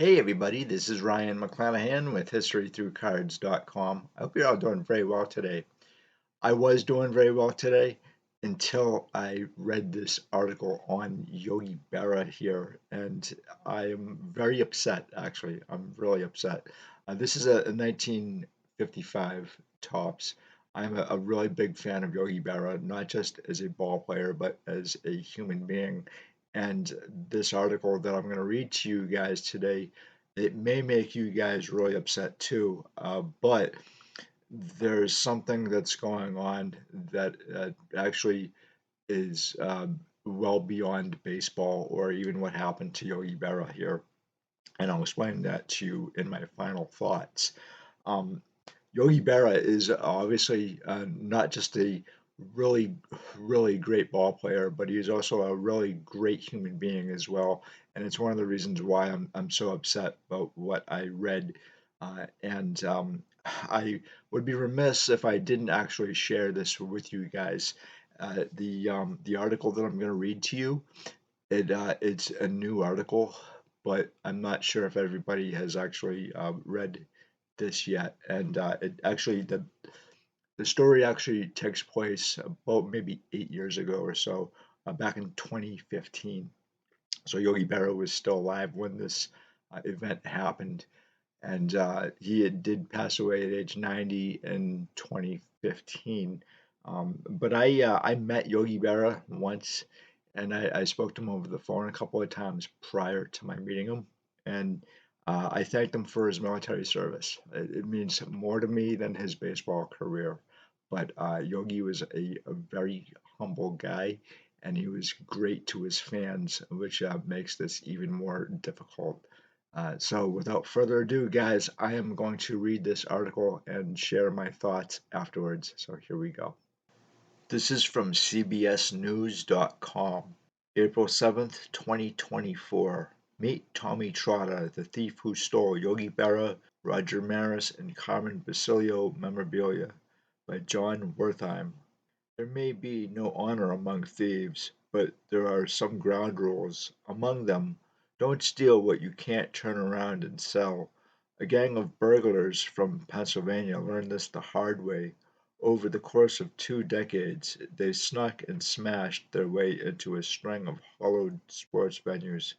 Hey everybody, this is Ryan McClanahan with HistoryThroughCards.com. I hope you're all doing very well today. I was doing very well today until I read this article on Yogi Berra here, and I am very upset, actually. I'm really upset. This is a 1955 Topps. I'm a really big fan of Yogi Berra, not just as a ball player, but as a human being. And this article that I'm going to read to you guys today, it may make you guys really upset too, but there's something that's going on that actually is well beyond baseball or even what happened to Yogi Berra here. And I'll explain that to you in my final thoughts. Um, Yogi Berra is obviously not just a really, really great ball player, but he's also a really great human being as well. And it's one of the reasons why I'm so upset about what I read. And I would be remiss if I didn't actually share this with you guys. The article that I'm going to read to you, it's a new article, but I'm not sure if everybody has actually read this yet. And it actually the story actually takes place about maybe 8 years ago or so, back in 2015. So Yogi Berra was still alive when this event happened, and did pass away at age 90 in 2015. But I met Yogi Berra once, and I spoke to him over the phone a couple of times prior to my meeting him, and I thanked him for his military service. It means more to me than his baseball career. But Yogi was a very humble guy, and he was great to his fans, which makes this even more difficult. So without further ado, guys, I am going to read this article and share my thoughts afterwards. So here we go. This is from CBSNews.com, April 7th, 2024. Meet Tommy Trotta, the thief who stole Yogi Berra, Roger Maris, and Carmen Basilio memorabilia, by John Wertheim. There may be no honor among thieves, but there are some ground rules. Among them, don't steal what you can't turn around and sell. A gang of burglars from Pennsylvania learned this the hard way. Over the course of 2 decades, they snuck and smashed their way into a string of hollowed sports venues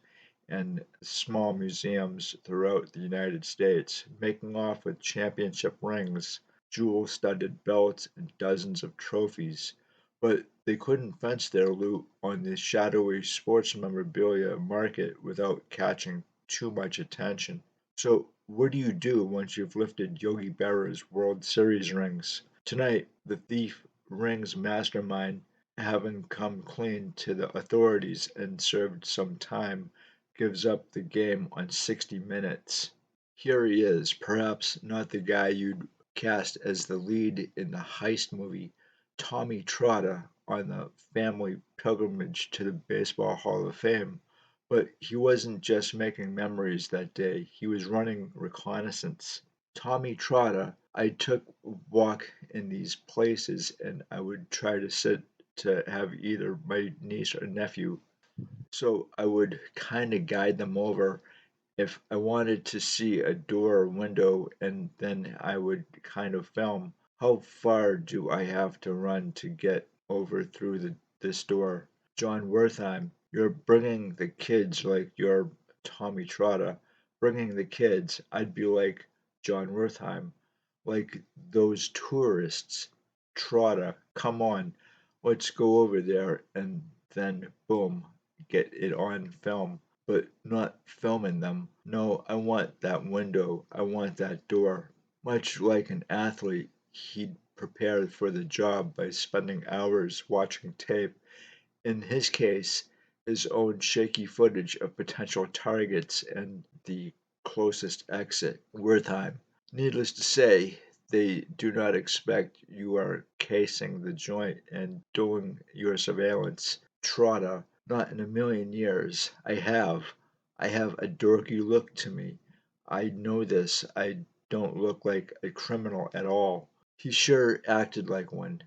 and small museums throughout the United States, making off with championship rings, jewel-studded belts, and dozens of trophies. But they couldn't fence their loot on the shadowy sports memorabilia market without catching too much attention. So, what do you do once you've lifted Yogi Berra's World Series rings? Tonight, the thief rings mastermind, having come clean to the authorities and served some time, gives up the game on 60 Minutes. Here he is, perhaps not the guy you'd cast as the lead in the heist movie, Tommy Trotta, on the family pilgrimage to the Baseball Hall of Fame. But he wasn't just making memories that day, he was running reconnaissance. Tommy Trotta, I took a walk in these places and I would try to sit to have either my niece or nephew. So I would kind of guide them over if I wanted to see a door or window, and then I would kind of film how far do I have to run to get over through this door. John Wertheim, you're bringing the kids like you're Tommy Trotta. Bringing the kids, I'd be like John Wertheim, like those tourists. Trotta, come on, let's go over there, and then boom, get it on film, but not filming them. No, I want that window. I want that door. Much like an athlete, he'd prepare for the job by spending hours watching tape. In his case, his own shaky footage of potential targets and the closest exit, Wertheim. Needless to say, they do not expect you are casing the joint and doing your surveillance. Trotta, not in a million years. I have a dorky look to me. I know this. I don't look like a criminal at all. He sure acted like one.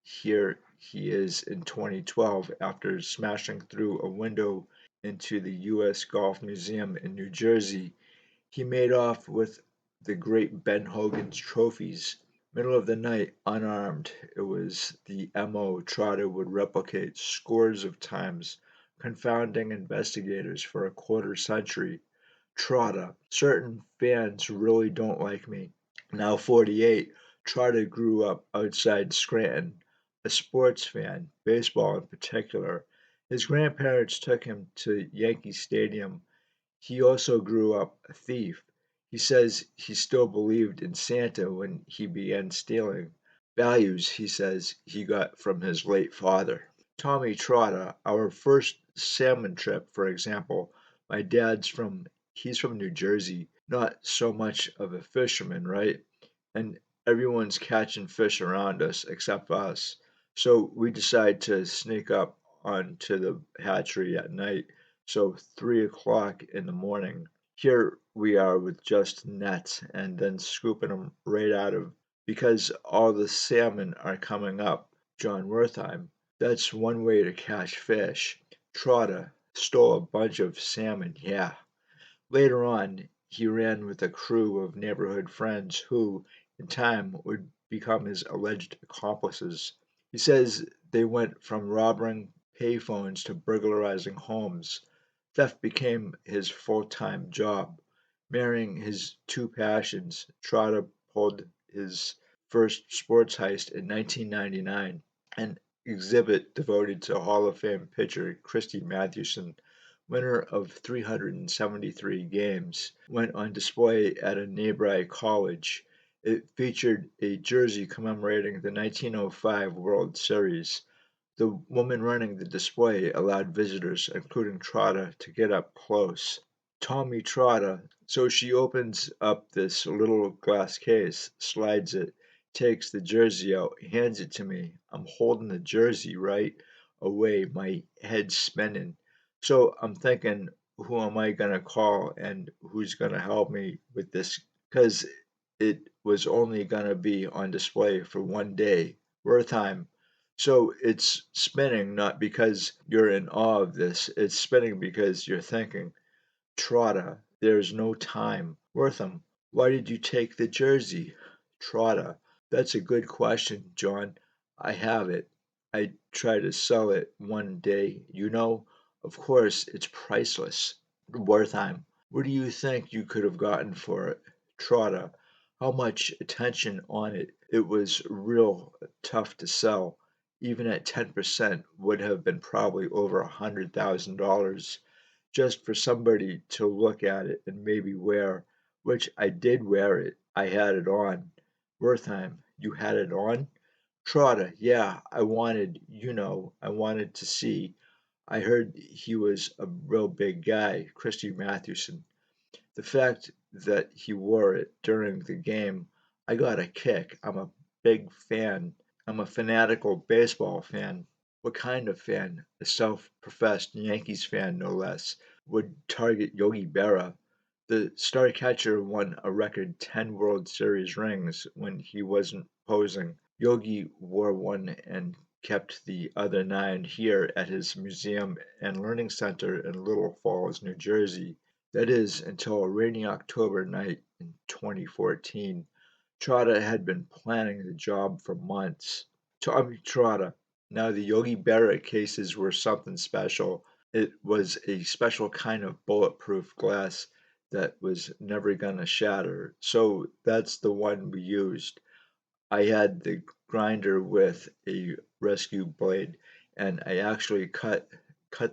Here he is in 2012 after smashing through a window into the U.S. Golf Museum in New Jersey. He made off with the great Ben Hogan's trophies. Middle of the night, unarmed, it was the MO Trotta would replicate scores of times, confounding investigators for a quarter century. Trotta, certain fans really don't like me. Now 48, Trotta grew up outside Scranton, a sports fan, baseball in particular. His grandparents took him to Yankee Stadium. He also grew up a thief. He says he still believed in Santa when he began stealing. Values, he says, he got from his late father. Tommy Trotta, our first salmon trip, for example, my dad's he's from New Jersey, not so much of a fisherman, right? And everyone's catching fish around us except us. So we decide to sneak up onto the hatchery at night. So 3 o'clock in the morning, here we are with just nets and then scooping them right out of because all the salmon are coming up. John Wertheim. That's one way to catch fish. Trotta stole a bunch of salmon, yeah. Later on, he ran with a crew of neighborhood friends who, in time, would become his alleged accomplices. He says they went from robbing payphones to burglarizing homes. Theft became his full-time job. Marrying his two passions, Trotta pulled his first sports heist in 1999, an exhibit devoted to Hall of Fame pitcher Christy Mathewson, winner of 373 games, went on display at a nearby college. It featured a jersey commemorating the 1905 World Series. The woman running the display allowed visitors, including Trotta, to get up close. Tommy Trotta. So she opens up this little glass case, slides it, takes the jersey out, hands it to me. I'm holding the jersey right away, my head's spinning. So I'm thinking, who am I going to call and who's going to help me with this? Because it was only going to be on display for one day. Wertheim. So it's spinning not because you're in awe of this, it's spinning because you're thinking, Trotta, there's no time. Wortham, why did you take the jersey? Trotta, that's a good question, John. I have it. I try to sell it one day, you know. Of course, it's priceless. Wertheim, what do you think you could have gotten for it? Trotta, how much attention on it? It was real tough to sell. Even at 10% would have been probably over $100,000 just for somebody to look at it and maybe wear, which I did wear it. I had it on. Wertheim, you had it on? Trotta, yeah, I wanted to see. I heard he was a real big guy, Christy Mathewson. The fact that he wore it during the game, I got a kick. I'm a big fan. I'm a fanatical baseball fan. What kind of fan? A self-professed Yankees fan, no less, would target Yogi Berra. The star catcher won a record 10 World Series rings when he wasn't posing. Yogi wore one and kept the other 9 here at his museum and learning center in Little Falls, New Jersey. That is, until a rainy October night in 2014. Trotta had been planning the job for months. Tommy Trotta. Now, the Yogi Berra cases were something special. It was a special kind of bulletproof glass that was never going to shatter. So that's the one we used. I had the grinder with a rescue blade, and I actually cut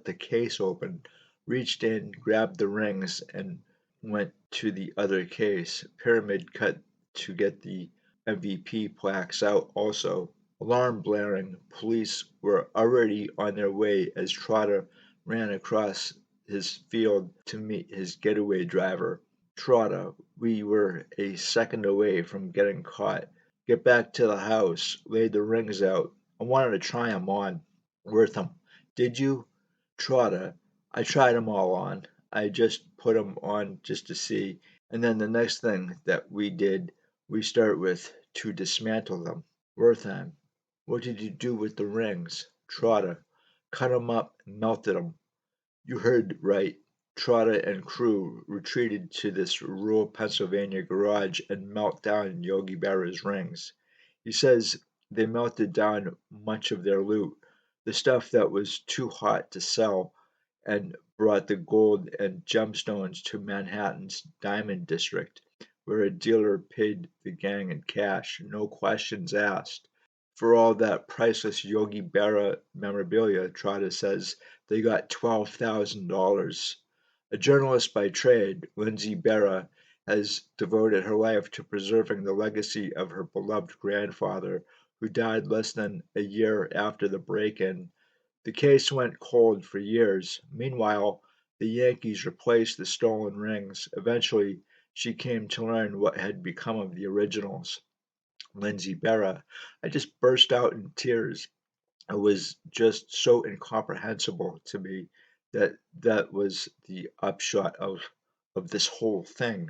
the case open, reached in, grabbed the rings, and went to the other case. Pyramid cut to get the MVP plaques out also. Alarm blaring, police were already on their way as Trotter ran across his field to meet his getaway driver. Trotter, we were a second away from getting caught. Get back to the house, laid the rings out. I wanted to try 'em on. Wortham, did you? Trotta, I tried 'em all on. I just put 'em on just to see. And then the next thing that we did, we start with to dismantle them. Wertheim, what did you do with the rings? Trotta, cut 'em up and melted 'em. You heard right. Trotta and crew retreated to this rural Pennsylvania garage and melt down Yogi Berra's rings. He says they melted down much of their loot, the stuff that was too hot to sell, and brought the gold and gemstones to Manhattan's Diamond District, where a dealer paid the gang in cash, no questions asked. For all that priceless Yogi Berra memorabilia, Trotta says they got $12,000. A journalist by trade, Lindsay Berra has devoted her life to preserving the legacy of her beloved grandfather, who died less than a year after the break in. The case went cold for years. Meanwhile, the Yankees replaced the stolen rings. Eventually, she came to learn what had become of the originals. Lindsay Berra. I just burst out in tears. It was just so incomprehensible to me that that was the upshot of this whole thing.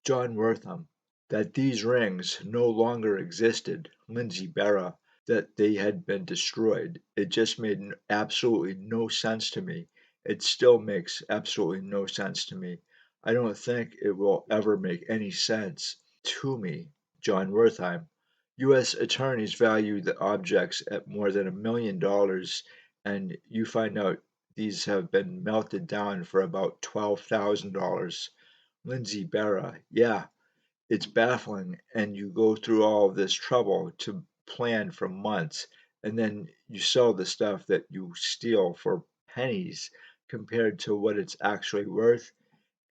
John Wortham, that these rings no longer existed. Lindsay Berra, that they had been destroyed. It just made absolutely no sense to me. It still makes absolutely no sense to me. I don't think it will ever make any sense to me. John Wertheim. U.S. attorneys value the objects at more than $1 million, and you find out these have been melted down for about $12,000. Lindsay Berra, yeah, it's baffling, and you go through all of this trouble to plan for months, and then you sell the stuff that you steal for pennies compared to what it's actually worth.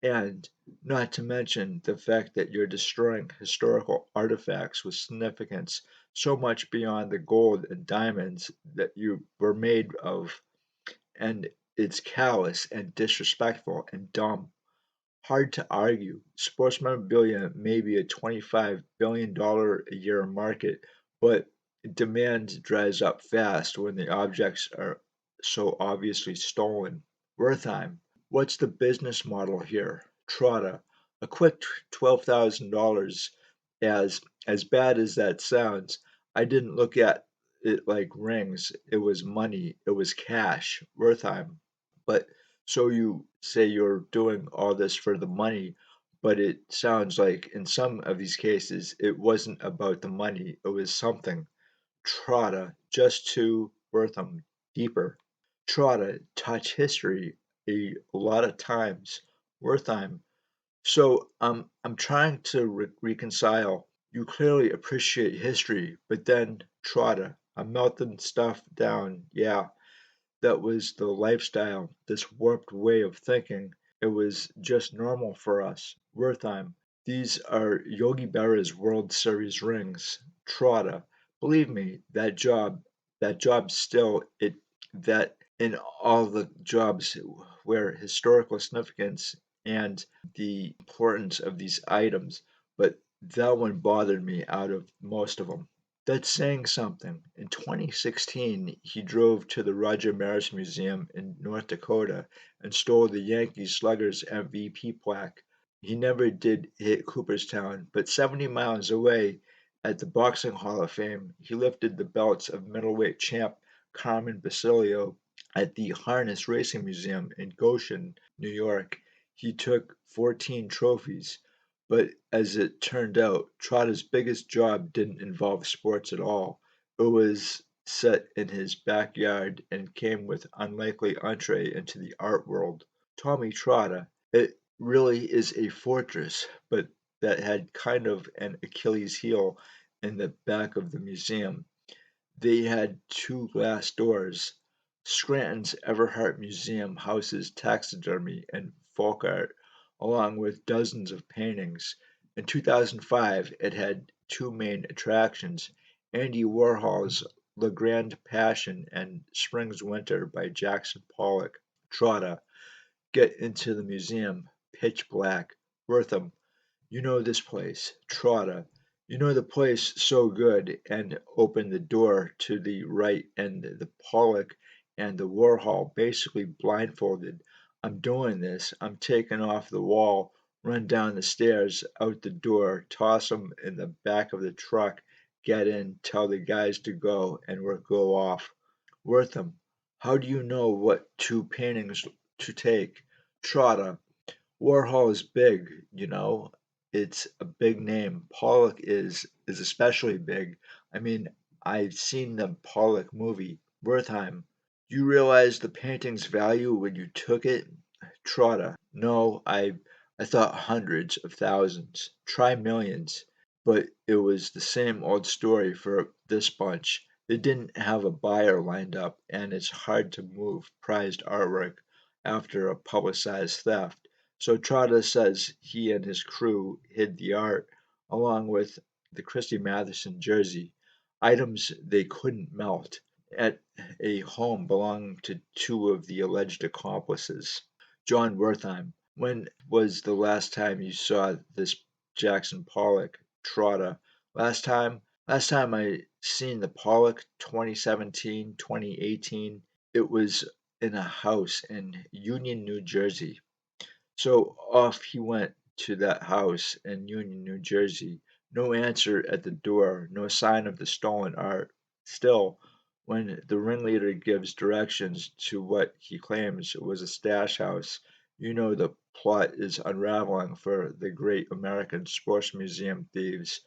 And not to mention the fact that you're destroying historical artifacts with significance so much beyond the gold and diamonds that you were made of. And it's callous and disrespectful and dumb. Hard to argue. Sports memorabilia may be a $25 billion a year market, but demand dries up fast when the objects are so obviously stolen. Wertheim, what's the business model here? Trotta, a quick $12,000. As bad as that sounds, I didn't look at it like rings. It was money. It was cash. Wertheim. But so you say you're doing all this for the money, but it sounds like in some of these cases it wasn't about the money. It was something. Trotta, just to Wortham, deeper. Trotta, touch history a lot of times. Wertheim. So I'm trying to reconcile. You clearly appreciate history, but then Trotta, I'm melting stuff down. Yeah, that was the lifestyle, this warped way of thinking. It was just normal for us. Wertheim. These are Yogi Berra's World Series rings. Trotta. Believe me, that job still it that in all the jobs where historical significance and the importance of these items, but that one bothered me out of most of them. That's saying something. In 2016, he drove to the Roger Maris Museum in North Dakota and stole the Yankee Sluggers MVP plaque. He never did hit Cooperstown, but 70 miles away at the Boxing Hall of Fame, he lifted the belts of middleweight champ Carmen Basilio at the Harness Racing Museum in Goshen, New York. He took 14 trophies. But as it turned out, Trotta's biggest job didn't involve sports at all. It was set in his backyard and came with unlikely entree into the art world. Tommy Trotta, it really is a fortress, but that had kind of an Achilles heel in the back of the museum. They had two glass doors. Scranton's Everhart Museum houses taxidermy and folk art, along with dozens of paintings. In 2005, it had two main attractions: Andy Warhol's Le Grand Passion and Spring's Winter by Jackson Pollock. Trotta, get into the museum, pitch black. Wortham, you know this place, Trotta. You know the place so good, and open the door to the right, and the Pollock and the Warhol basically blindfolded. I'm doing this. I'm taking off the wall, run down the stairs, out the door, toss 'em in the back of the truck, get in, tell the guys to go, and we'll go off. Wortham, how do you know what two paintings to take? Trotta. Warhol is big, you know. It's a big name. Pollock is especially big. I mean, I've seen the Pollock movie, Wertheim. You realize the painting's value when you took it? Trotta. No, I thought hundreds of thousands. Try millions. But it was the same old story for this bunch. They didn't have a buyer lined up, and it's hard to move prized artwork after a publicized theft. So Trotta says he and his crew hid the art, along with the Christy Matheson jersey, items they couldn't melt, at a home belonging to two of the alleged accomplices. John Wertheim, when was the last time you saw this Jackson Pollock? Trotta. Last time I seen the Pollock, 2017, 2018. It was in a house in Union, New Jersey. So off he went to that house in Union, New Jersey. No answer at the door, no sign of the stolen art. Still, when the ringleader gives directions to what he claims was a stash house, you know the plot is unraveling for the great American Sports Museum thieves.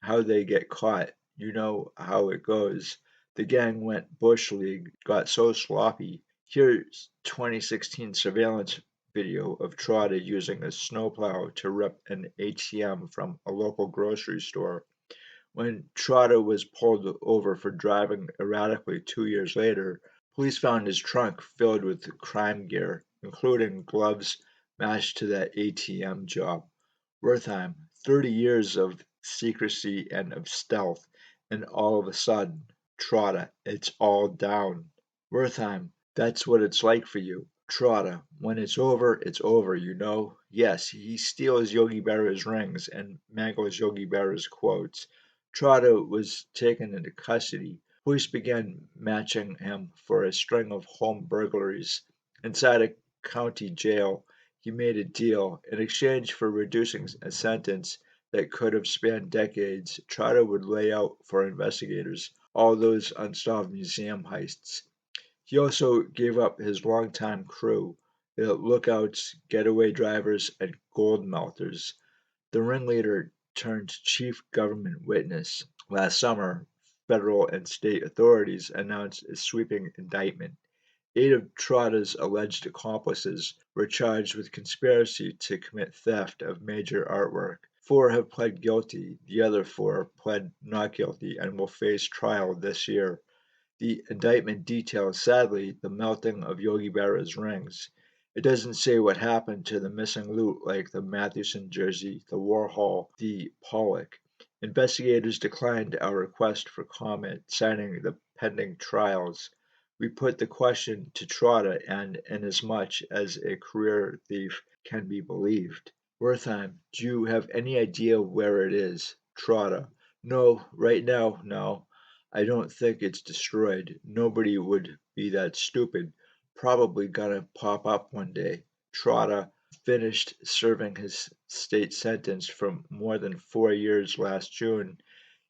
How they get caught, you know how it goes. The gang went bush league, got so sloppy. Here's 2016 surveillance video of Trotta using a snowplow to rip an ATM from a local grocery store. When Trotta was pulled over for driving erratically 2 years later, police found his trunk filled with crime gear, including gloves matched to that ATM job. Wertheim, 30 years of secrecy and of stealth, and all of a sudden, Trotta, it's all down. Wertheim, that's what it's like for you. Trotta, when it's over, you know. Yes, he steals Yogi Berra's rings and mangles Yogi Berra's quotes. Trotta was taken into custody. Police began matching him for a string of home burglaries. Inside a county jail, he made a deal. In exchange for reducing a sentence that could have spanned decades, Trotta would lay out for investigators all those unsolved museum heists. He also gave up his longtime crew, the lookouts, getaway drivers, and gold melters. The ringleader turned chief government witness. Last summer, federal and state authorities announced a sweeping indictment. 8 of Trotta's alleged accomplices were charged with conspiracy to commit theft of major artwork. 4 have pled guilty, the other 4 pled not guilty and will face trial this year. The indictment details, sadly, the melting of Yogi Berra's rings. It doesn't say what happened to the missing loot like the Mathewson jersey, the Warhol, the Pollock. Investigators declined our request for comment, citing the pending trials. We put the question to Trotta, and inasmuch as a career thief can be believed. Wertheim, do you have any idea where it is? Trotta, no, right now, no. I don't think it's destroyed. Nobody would be that stupid. Probably gonna pop up one day. Trotta finished serving his state sentence for more than 4 years last June.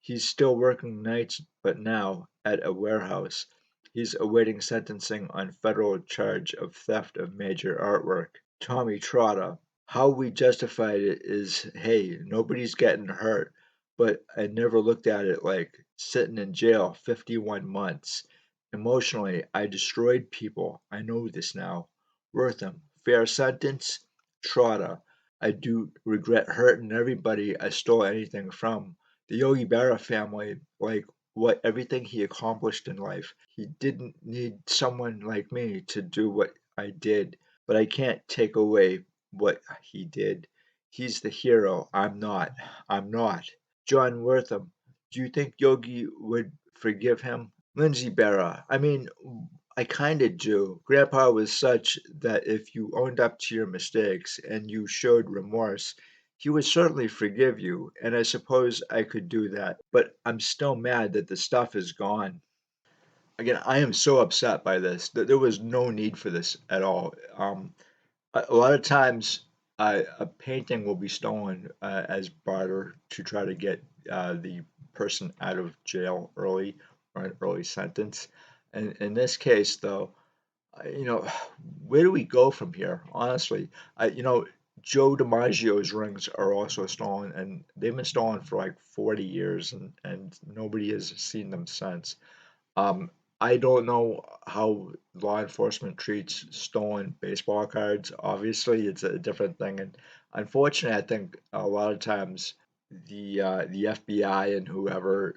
He's still working nights, but now at a warehouse. He's awaiting sentencing on federal charge of theft of major artwork. Tommy Trotta. How we justified it is, hey, nobody's getting hurt, but I never looked at it like sitting in jail 51 months. Emotionally, I destroyed people. I know this now. Wortham, fair sentence? Trotta, I do regret hurting everybody I stole anything from. The Yogi Berra family, like what everything he accomplished in life. He didn't need someone like me to do what I did, but I can't take away what he did. He's the hero. I'm not. I'm not. John Wortham, do you think Yogi would forgive him? Lindsay Berra, I mean, I kinda do. Grandpa was such that if you owned up to your mistakes and you showed remorse, he would certainly forgive you, and I suppose I could do that, but I'm still mad that the stuff is gone. Again, I am so upset by this. There was no need for this at all. A lot of times, a painting will be stolen as barter to try to get the person out of jail early or an early sentence. And in this case, though, you know, where do we go from here? Honestly, Joe DiMaggio's rings are also stolen, and they've been stolen for like 40 years, and nobody has seen them since. Um, I don't know how law enforcement treats stolen baseball cards. Obviously, it's a different thing, and unfortunately, I think a lot of times the FBI and whoever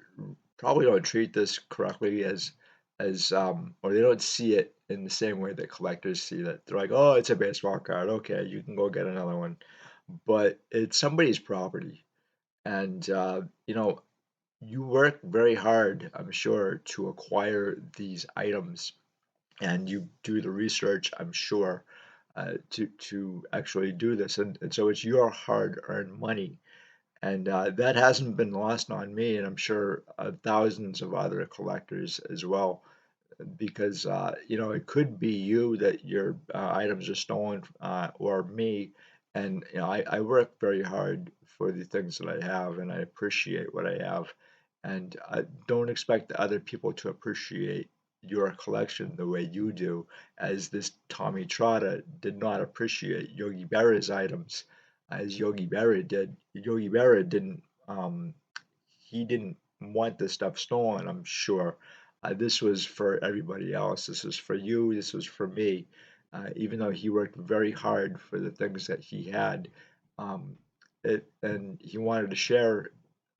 probably don't treat this correctly as or they don't see it in the same way that collectors see it. They're like, oh, it's a baseball card. Okay, you can go get another one, but it's somebody's property, and you work very hard, I'm sure, to acquire these items, and you do the research, I'm sure, to actually do this, and so it's your hard-earned money, and that hasn't been lost on me, and I'm sure thousands of other collectors as well, because it could be you that your items are stolen, or me, and I work very hard for the things that I have, and I appreciate what I have, and I don't expect other people to appreciate your collection the way you do, as this Tommy Trotta did not appreciate Yogi Berra's items as Yogi Berra did. Yogi Berra didn't. He didn't want this stuff stolen, I'm sure. This was for everybody else. This was for you. This was for me. Even though he worked very hard for the things that he had, um, and he wanted to share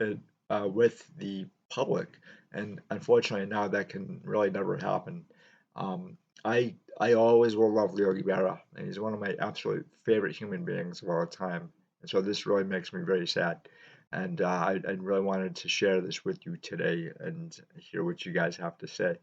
it with the public. And unfortunately, now that can really never happen. I always will love Yogi Berra, and he's one of my absolute favorite human beings of all time. And so this really makes me very sad. And I really wanted to share this with you today and hear what you guys have to say.